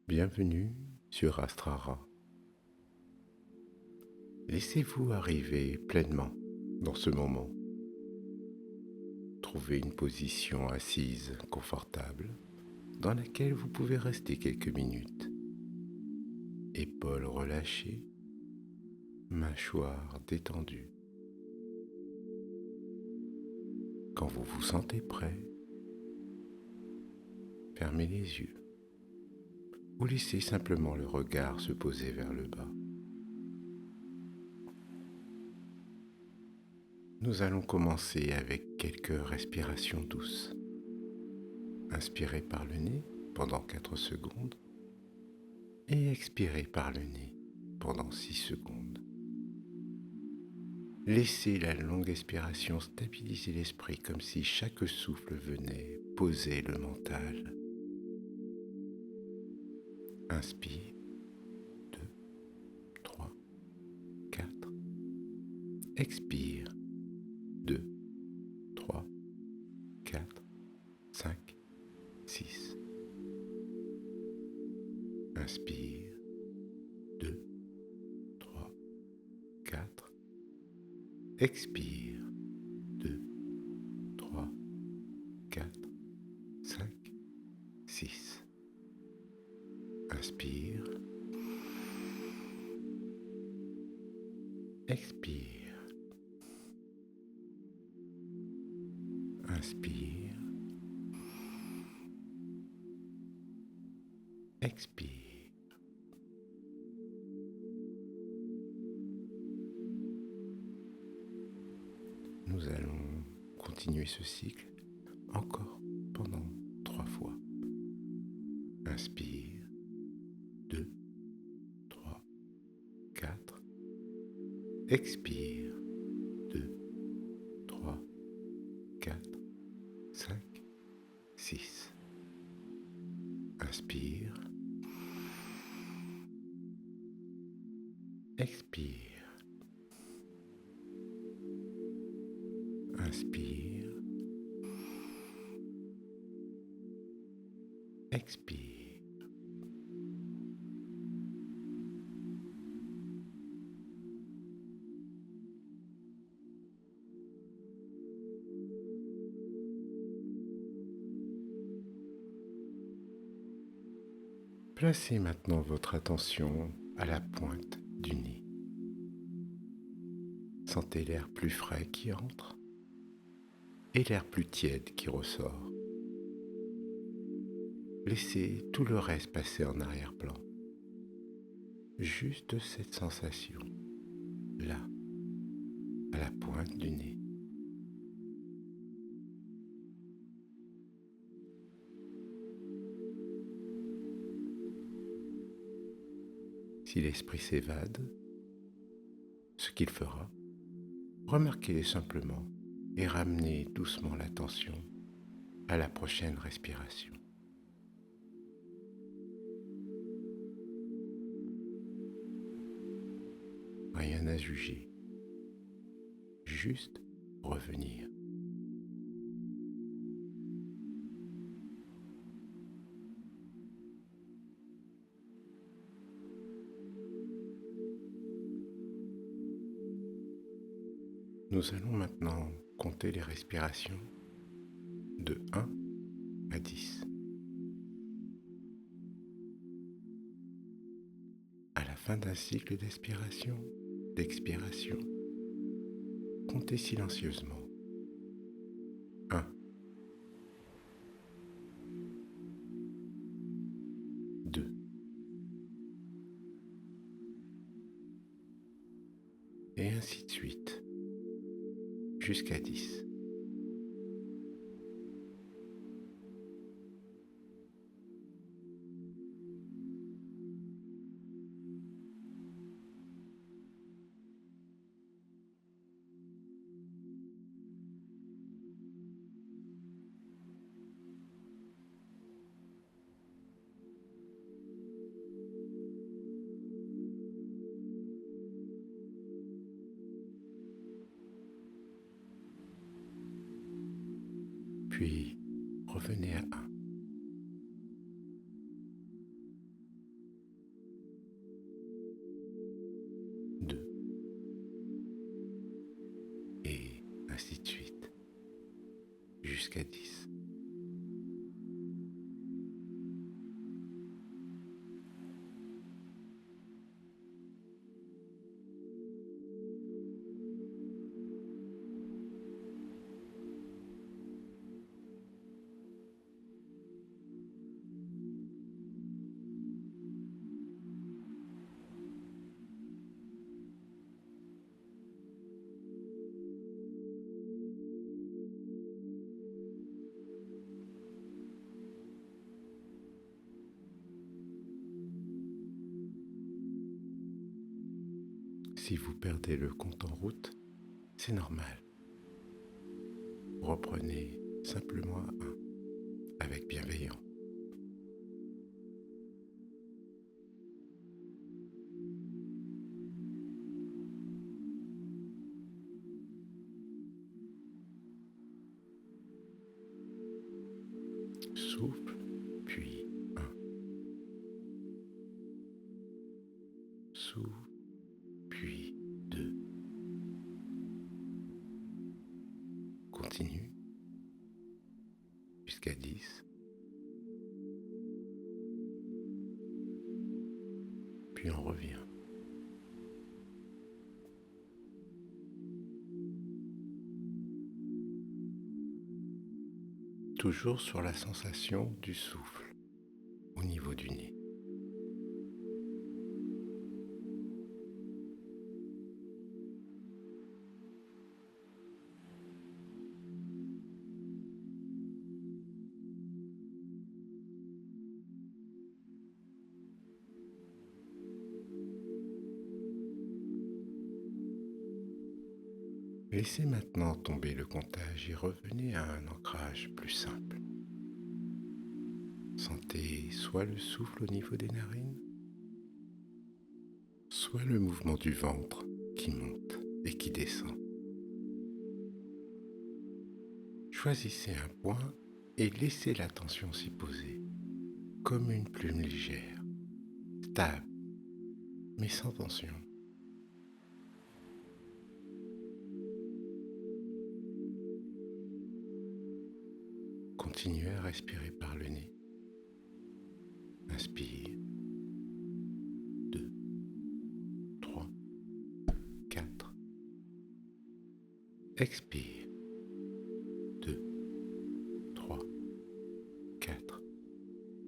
Bienvenue sur Astrara. Laissez-vous arriver pleinement dans ce moment. Trouvez une position assise confortable dans laquelle vous pouvez rester quelques minutes. Épaules relâchées, mâchoire détendue. Quand vous vous sentez prêt, fermez les yeux ou laissez simplement le regard se poser vers le bas. Nous allons commencer avec quelques respirations douces. Inspirez par le nez pendant 4 secondes et expirez par le nez pendant 6 secondes. Laissez la longue expiration stabiliser l'esprit comme si chaque souffle venait poser le mental. Inspire, 2, 3, 4. Expire, 2, 3, 4, 5, 6. Inspire, 2, 3, 4. Expire, 2, 3, 4, 5, 6. Inspire, expire, inspire, expire. Nous allons continuer ce cycle encore pendant 3 fois. Inspire, 2, 3, 4. Expire, 2, 3, 4, 5, 6. Inspire, expire, inspire, expire. Placez maintenant votre attention à la pointe du nez. Sentez l'air plus frais qui entre et l'air plus tiède qui ressort. Laissez tout le reste passer en arrière-plan. Juste cette sensation, là, à la pointe du nez. Si l'esprit s'évade, ce qu'il fera, remarquez-le simplement et ramenez doucement l'attention à la prochaine respiration. Rien à juger, juste revenir. Nous allons maintenant compter les respirations de 1 à 10. À la fin d'un cycle d'expiration, comptez silencieusement. 1, 2, et ainsi de suite, jusqu'à 10. Puis revenez à 1. jusqu'à 10. Si vous perdez le compte en route, c'est normal. Reprenez simplement à 1, avec bienveillance. Souffle, puis 1. Souffle, puis 2. Continue jusqu'à 10. Puis on revient. Toujours sur la sensation du souffle au niveau du nez. Laissez maintenant tomber le comptage et revenez à un ancrage plus simple. Sentez soit le souffle au niveau des narines, soit le mouvement du ventre qui monte et qui descend. Choisissez un point et laissez la tension s'y poser, comme une plume légère, stable, mais sans tension. Continuez à respirer par le nez. Inspire. 2, 3, 4. Expire. 2, 3, 4,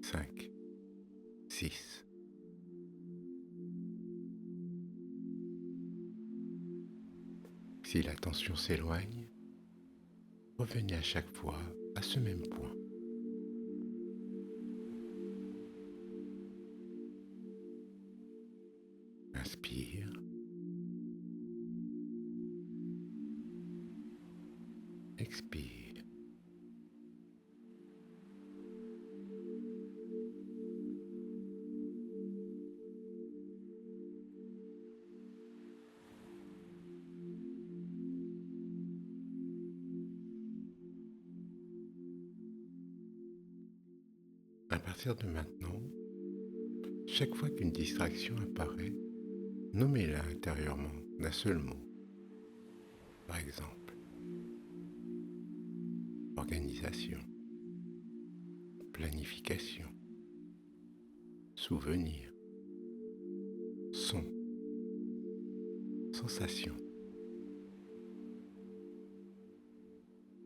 5, 6. Si la tension s'éloigne, revenez à chaque fois à ce même point. Inspire. Expire. À partir de maintenant, chaque fois qu'une distraction apparaît, nommez-la intérieurement d'un seul mot. Par exemple, organisation, planification, souvenir, son, sensation.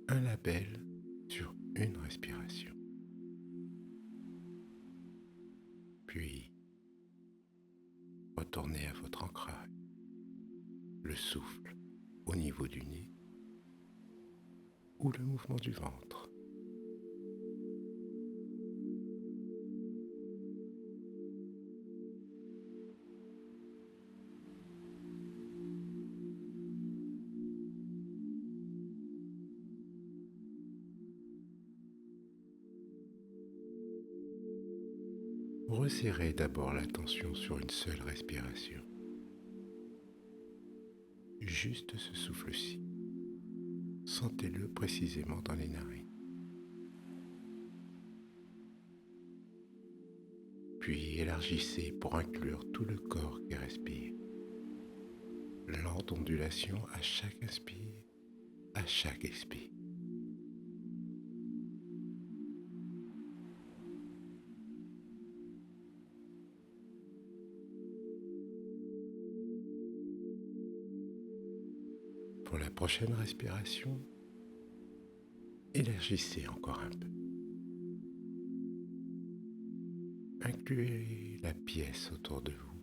Un label sur une respiration. Puis, retournez à votre ancrage, le souffle au niveau du nez ou le mouvement du ventre. Resserrez d'abord l'attention sur une seule respiration. Juste ce souffle-ci. Sentez-le précisément dans les narines. Puis élargissez pour inclure tout le corps qui respire. Lente ondulation à chaque inspire, à chaque expire. prochaine respiration, élargissez encore un peu. Incluez la pièce autour de vous,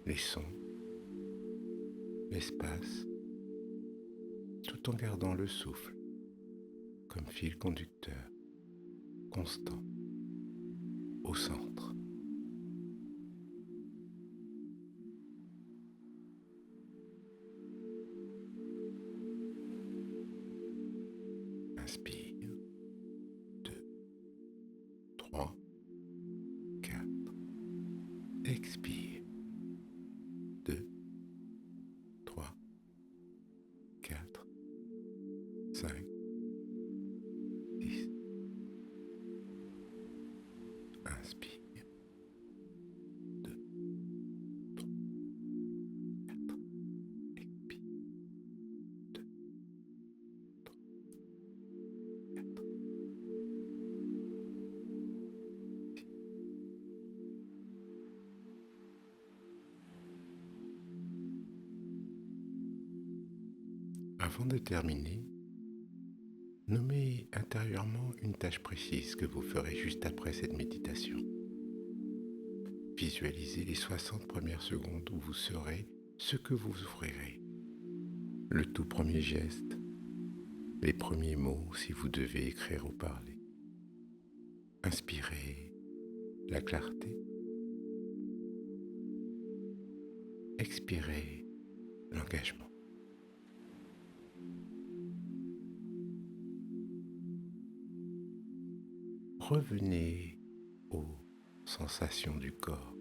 les sons, l'espace, tout en gardant le souffle comme fil conducteur constant au centre. Inspire, 2, 3, 4. Expire, 2, 3, 4, 5, 6. Inspire, 2, 3, 4. Expire, 2, 3, 4. Avant de terminer, nommez intérieurement une tâche précise que vous ferez juste après cette méditation. Visualisez les 60 premières secondes où vous saurez ce que vous offrirez. Le tout premier geste, les premiers mots si vous devez écrire ou parler. Inspirez la clarté. Expirez l'engagement. Revenez aux sensations du corps,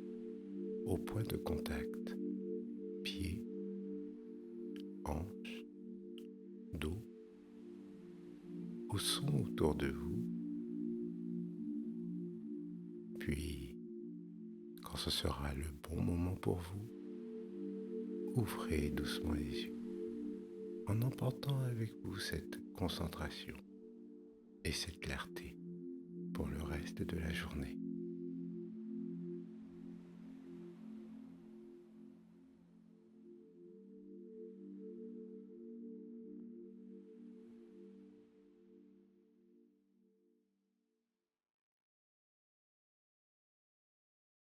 au point de contact, pieds, hanches, dos, au son autour de vous. Puis, quand ce sera le bon moment pour vous, ouvrez doucement les yeux, en emportant avec vous cette concentration et cette clarté pour le reste de la journée.